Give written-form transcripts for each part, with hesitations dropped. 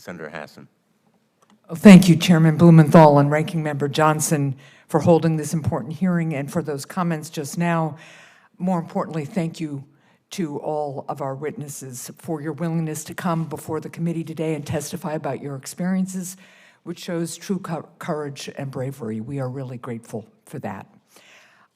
Senator Hassan. Thank you, Chairman Blumenthal and Ranking Member Johnson, for holding this important hearing and for those comments just now. More importantly, thank you to all of our witnesses for your willingness to come before the committee today and testify about your experiences, which shows true courage and bravery. We are really grateful for that.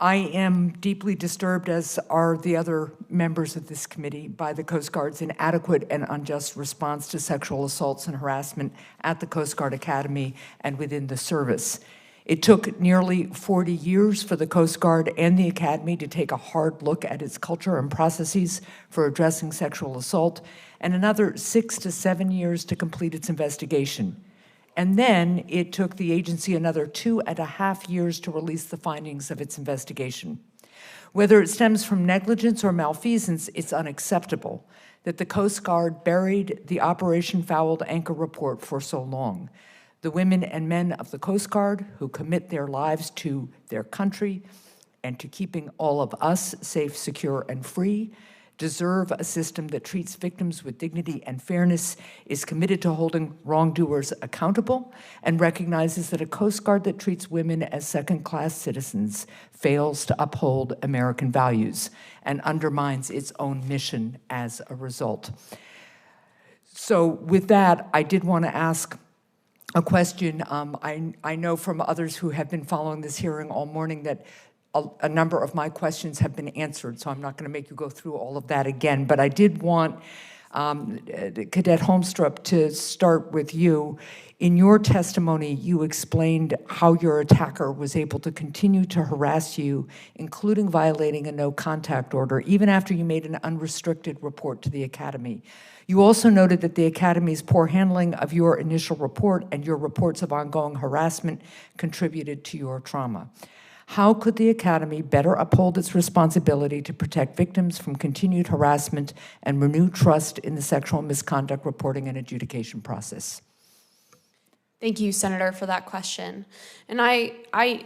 I am deeply disturbed, as are the other members of this committee, by the Coast Guard's inadequate and unjust response to sexual assaults and harassment at the Coast Guard Academy and within the service. It took nearly 40 years for the Coast Guard and the Academy to take a hard look at its culture and processes for addressing sexual assault, and another 6 to 7 years to complete its investigation. And then it took the agency another 2.5 years to release the findings of its investigation. Whether it stems from negligence or malfeasance, it's unacceptable that the Coast Guard buried the Operation Fouled Anchor report for so long. The women and men of the Coast Guard who commit their lives to their country and to keeping all of us safe, secure, and free deserve a system that treats victims with dignity and fairness, is committed to holding wrongdoers accountable, and recognizes that a Coast Guard that treats women as second-class citizens fails to uphold American values and undermines its own mission as a result. So with that, I did want to ask a question. I know from others who have been following this hearing all morning that a number of my questions have been answered, so I'm not going to make you go through all of that again. But I did want Cadet Holmstrup to start with you. In your testimony, you explained how your attacker was able to continue to harass you, including violating a no-contact order, even after you made an unrestricted report to the Academy. You also noted that the Academy's poor handling of your initial report and your reports of ongoing harassment contributed to your trauma. How could the Academy better uphold its responsibility to protect victims from continued harassment and renew trust in the sexual misconduct reporting and adjudication process? Thank you, Senator, for that question. And I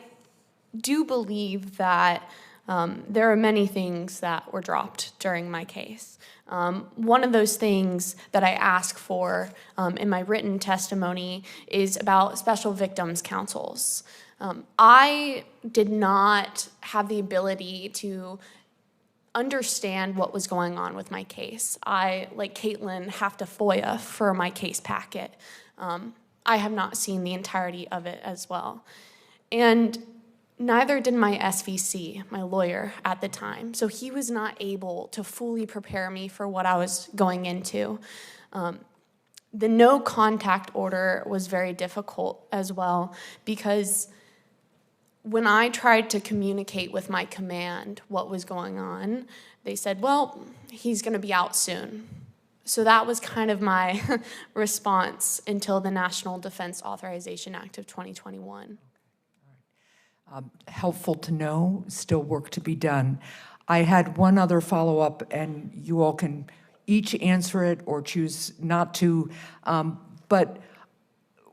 do believe that there are many things that were dropped during my case. One of those things that I ask for in my written testimony is about special victims councils. I did not have the ability to understand what was going on with my case. I, like Caitlin, have to FOIA for my case packet. I have not seen the entirety of it as well. And neither did my SVC, my lawyer at the time. So he was not able to fully prepare me for what I was going into. The no contact order was very difficult as well, because when I tried to communicate with my command what was going on, they said, well, he's going to be out soon. So that was kind of my response until the National Defense Authorization Act of 2021. Helpful to know, still work to be done. I had one other follow-up, and you all can each answer it or choose not to, but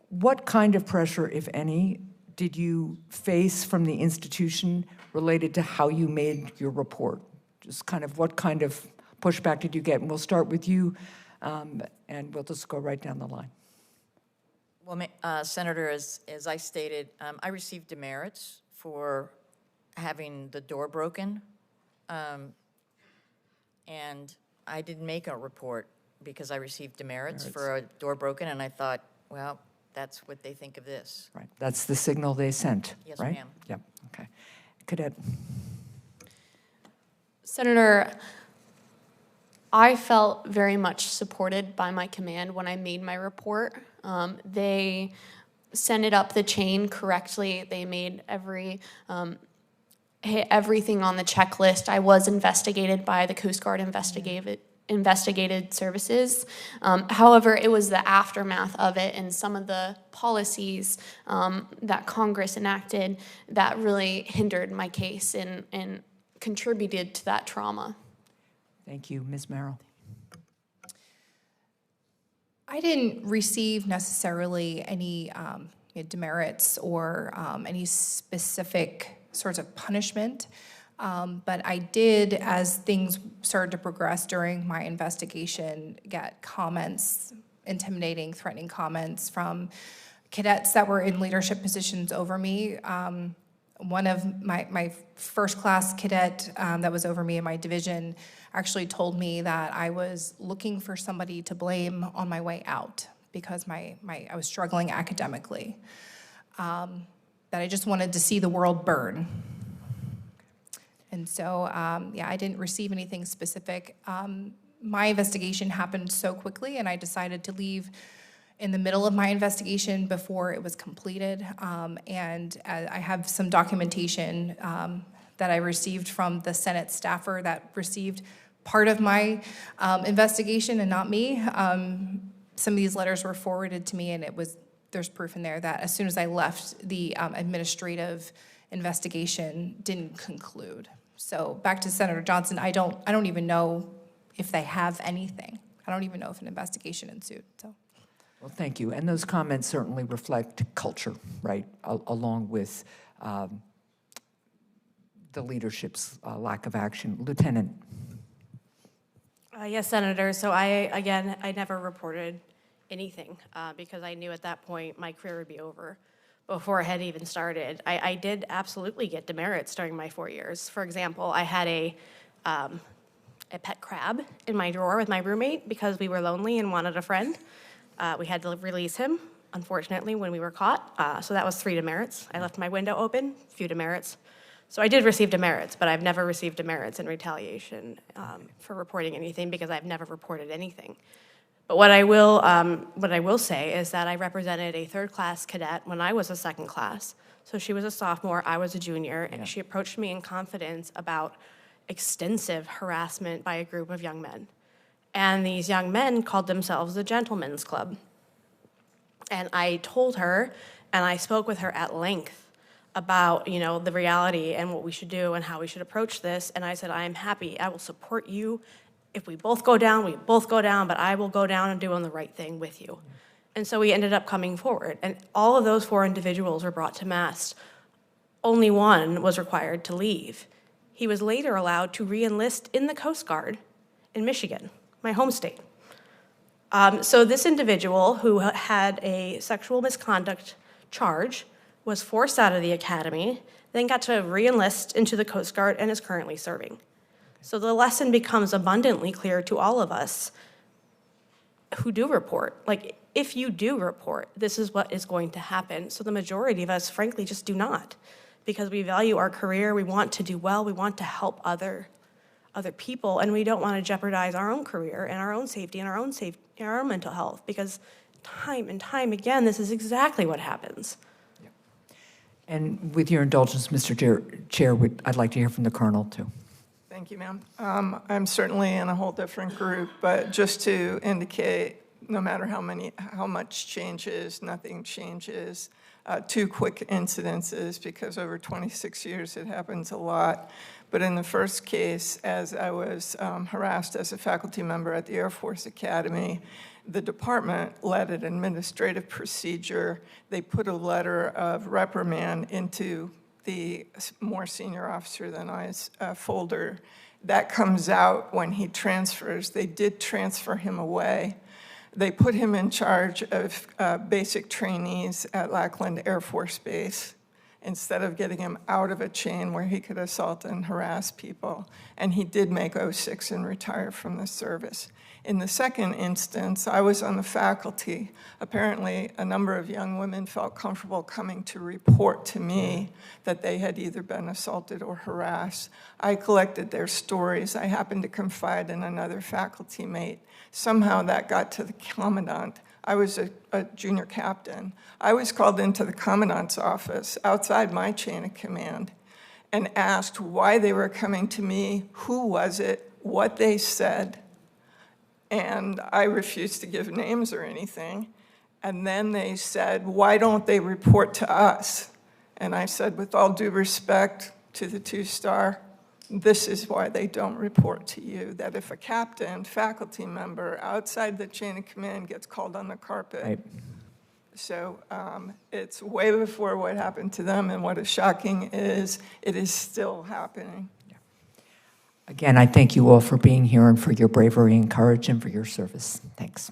what kind of pressure, if any, did you face from the institution related to how you made your report? Just kind of what kind of pushback did you get? And we'll start with you, and we'll just go right down the line. Well, Senator, as I stated, I received demerits for having the door broken, and I didn't make a report because I received demerits for a door broken, and I thought, well, that's what they think of this. Right, that's the signal they sent, yes, right? Ma'am. Yep, okay. Cadet. Senator, I felt very much supported by my command when I made my report. They sent it up the chain correctly. They made everything on the checklist. I was investigated by the Coast Guard Investigated Services. However, it was the aftermath of it and some of the policies that Congress enacted that really hindered my case and contributed to that trauma. Thank you. Ms. Merrill. I didn't receive necessarily any demerits or any specific sorts of punishment, but I did, as things started to progress during my investigation, get comments intimidating, threatening comments from cadets that were in leadership positions over me. One of my first class cadet that was over me in my division actually told me that I was looking for somebody to blame on my way out because I was struggling academically. That I just wanted to see the world burn. And so, yeah, I didn't receive anything specific. My investigation happened so quickly, and I decided to leave in the middle of my investigation before it was completed. And I have some documentation that I received from the Senate staffer that received part of my investigation and not me. Some of these letters were forwarded to me, and there's proof in there that as soon as I left, the administrative investigation didn't conclude. So back to Senator Johnson, I don't even know if they have anything. I don't even know if an investigation ensued. So. Well, thank you. And those comments certainly reflect culture, right, along with the leadership's lack of action. Lieutenant. Yes, Senator. So I never reported anything because I knew at that point my career would be over before it had even started. I did absolutely get demerits during my 4 years. For example, I had a pet crab in my drawer with my roommate because we were lonely and wanted a friend. We had to release him, unfortunately, when we were caught. So that was 3 demerits. I left my window open, a few demerits. So I did receive demerits, but I've never received demerits in retaliation for reporting anything because I've never reported anything. But what I will say is that I represented a third-class cadet when I was a second class. So she was a sophomore, I was a junior, and she approached me in confidence about extensive harassment by a group of young men. And these young men called themselves the Gentlemen's Club. And I told her, and I spoke with her at length about, the reality and what we should do and how we should approach this. And I said, I am happy. I will support you. If we both go down, we both go down, but I will go down and doing the right thing with you. And so we ended up coming forward. And all of those 4 individuals were brought to mast. Only one was required to leave. He was later allowed to re-enlist in the Coast Guard in Michigan, my home state. So this individual who had a sexual misconduct charge was forced out of the academy, then got to re-enlist into the Coast Guard and is currently serving. So the lesson becomes abundantly clear to all of us who do report. Like, if you do report, this is what is going to happen. So the majority of us, frankly, just do not, because we value our career, we want to do well, we want to help other people, and we don't want to jeopardize our own career and our own safety and our own mental health, because time and time again, this is exactly what happens. And with your indulgence, Mr. Chair, I'd like to hear from the Colonel, too. Thank you, ma'am. I'm certainly in a whole different group, but just to indicate, no matter how much changes, nothing changes. 2 quick incidences, because over 26 years it happens a lot. But in the first case, as I was harassed as a faculty member at the Air Force Academy, the department led an administrative procedure. They put a letter of reprimand into the more senior officer than I's folder. That comes out when he transfers. They did transfer him away. They put him in charge of basic trainees at Lackland Air Force Base instead of getting him out of a chain where he could assault and harass people. And he did make 06 and retire from the service. In the second instance, I was on the faculty. Apparently, a number of young women felt comfortable coming to report to me that they had either been assaulted or harassed. I collected their stories. I happened to confide in another faculty mate. Somehow that got to the commandant. I was a junior captain. I was called into the commandant's office outside my chain of command and asked why they were coming to me, who was it, what they said. And I refused to give names or anything. And then they said, why don't they report to us? And I said, with all due respect to the 2-star, this is why they don't report to you, that if a captain, faculty member outside the chain of command gets called on the carpet. Right. So it's way before what happened to them, and what is shocking is it is still happening. Again, I thank you all for being here and for your bravery and courage and for your service. Thanks.